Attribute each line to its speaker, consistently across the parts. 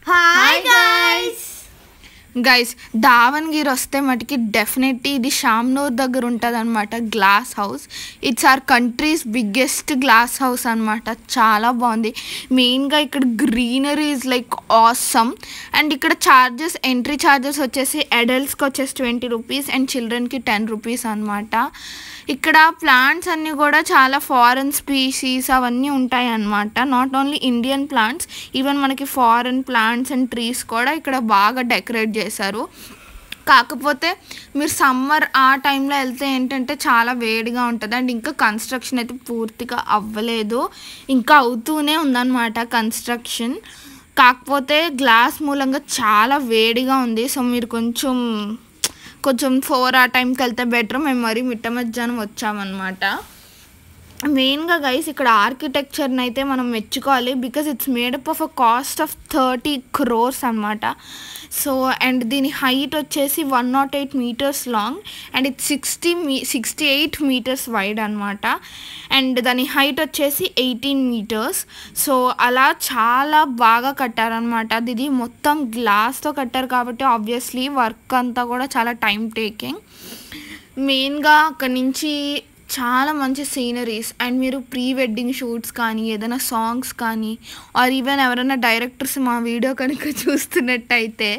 Speaker 1: Hi guys, దావన్గిరి వస్తే మటుకి definitely ఇది షామ్నూర్ దగ్గర ఉంటుంది అనమాట. Glass house, it's our country's biggest glass house అనమాట. చాలా బాగుంది. మెయిన్గా ఇక్కడ greenery is like awesome. And ఇక్కడ చార్జెస్, ఎంట్రీ చార్జెస్ వచ్చేసి అడల్ట్స్కి వచ్చేసి 20 రూపీస్ అండ్ చిల్డ్రన్కి 10 రూపీస్ అనమాట. ఇక్కడ ప్లాంట్స్ అన్నీ కూడా చాలా ఫారెన్ స్పీషీస్ అవన్నీ ఉంటాయి అన్నమాట. Not only Indian plants, even మనకి ఫారెన్ ప్లాంట్స్ అండ్ ట్రీస్ కూడా ఇక్కడ బాగా డెకరేట్ చేశారు. కాకపోతే మీరు సమ్మర్ ఆ టైంలో వెళ్తే ఏంటంటే చాలా వేడిగా ఉంటుంది. అండ్ ఇంకా కన్స్ట్రక్షన్ అయితే పూర్తిగా అవ్వలేదు, ఇంకా అవుతూనే ఉందన్నమాట కన్స్ట్రక్షన్. కాకపోతే గ్లాస్ మూలంగా చాలా వేడిగా ఉంది. సో మీరు కొంచెం 4 ఆ టైంకి వెళ్తే బెటర్. మేము మరీ మిట్ట మధ్యాహ్నం వచ్చామన్నమాట. మెయిన్గా గైస్ ఇక్కడ ఆర్కిటెక్చర్ని అయితే మనం మెచ్చుకోవాలి. Because it's made up of a cost of 30 crores అనమాట. సో అండ్ దీని హైట్ వచ్చేసి 108 meters long and it's 68 meters wide అనమాట. అండ్ దాని హైట్ వచ్చేసి 18 meters. సో అలా చాలా బాగా కట్టారనమాట. ఇది మొత్తం గ్లాస్తో కట్టారు కాబట్టి ఆబ్వియస్లీ వర్క్ అంతా కూడా చాలా టైం టేకింగ్. మెయిన్గా అక్కడి నుంచి చాలా మంచి సీనరీస్ అండ్ మీరు ప్రీ వెడ్డింగ్ షూట్స్ కానీ ఏదైనా సాంగ్స్ కానీ ఆర్ ఈవెన్ ఎవరైనా డైరెక్టర్స్ మా వీడియో కనుక చూస్తున్నట్టయితే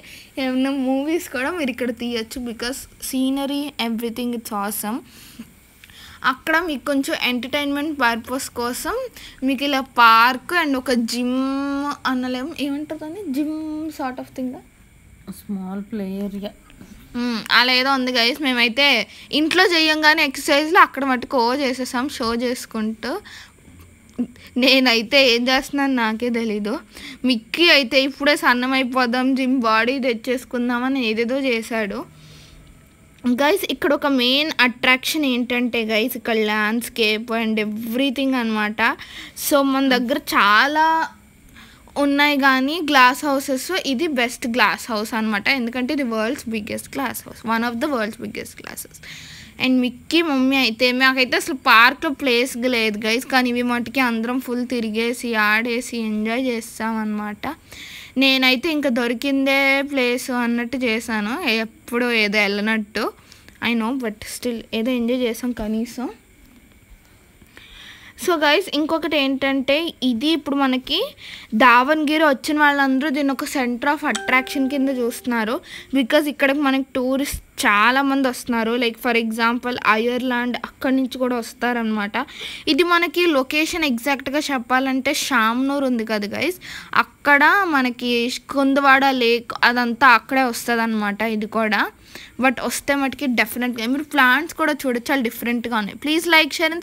Speaker 1: ఏమైనా మూవీస్ కూడా మీరు ఇక్కడ తీయచ్చు. Because scenery everything it's awesome. అక్కడ మీకు కొంచెం ఎంటర్టైన్మెంట్ పర్పస్ కోసం మీకు ఇలా పార్క్ అండ్ ఒక జిమ్ అనలేం, ఏమంటుందని gym sort of thing,
Speaker 2: small play area
Speaker 1: అలా ఏదో ఉంది గైస్. మేమైతే ఇంట్లో చేయంగానే ఎక్సర్సైజ్లో అక్కడ మటుకు చేసేసాం షో చేసుకుంటూ. నేనైతే ఏం చేస్తున్నాను నాకే తెలీదు. మిక్కీ అయితే ఇప్పుడే సన్నం అయిపోదాం, జిమ్ బాడీ తెచ్చేసుకుందామని ఏదేదో చేశాడు. గైస్ ఇక్కడ ఒక మెయిన్ అట్రాక్షన్ ఏంటంటే గైస్ ఇక్కడ ల్యాండ్స్కేప్ అండ్ ఎవ్రీథింగ్ అనమాట. సో మన దగ్గర చాలా ఉన్నాయి కానీ గ్లాస్ హౌసెస్ ఇది బెస్ట్ గ్లాస్ హౌస్ అనమాట. ఎందుకంటే ఇది world's biggest glass house, one of the world's biggest glass house. And Mickey mummy అయితే మాకైతే అసలు పార్క్లో ప్లేస్ లేదు గైస్, కానీ ఇవి మటుకి అందరం ఫుల్ తిరిగేసి ఆడేసి ఎంజాయ్ చేస్తామన్నమాట. నేనైతే ఇంకా దొరికిందే ప్లేస్ అన్నట్టు చేశాను, ఎప్పుడు ఏదో వెళ్ళనట్టు. ఐ నో బట్ స్టిల్ ఏదో ఎంజాయ్ చేసాం కనీసం. సో గైస్ ఇంకొకటి ఏంటంటే ఇది ఇప్పుడు మనకి దావన్గిరి వచ్చిన వాళ్ళందరూ దీన్ని ఒక సెంటర్ ఆఫ్ అట్రాక్షన్ కింద చూస్తున్నారు. బికాజ్ ఇక్కడికి మనకి టూరిస్ట్ చాలామంది వస్తున్నారు. లైక్ ఫర్ ఎగ్జాంపుల్ ఐర్లాండ్ అక్కడి నుంచి కూడా వస్తారనమాట. ఇది మనకి లొకేషన్ ఎగ్జాక్ట్గా చెప్పాలంటే షామ్నూర్ ఉంది కదా గైస్, అక్కడ మనకి కుందవాడ లేక్ అదంతా అక్కడే వస్తుంది అనమాట. ఇది కూడా బట్ వస్తే మటుకి డెఫినెట్గా మీరు ప్లాంట్స్ కూడా చూడొచ్చు, చాలా డిఫరెంట్గా ఉన్నాయి. Please like, share.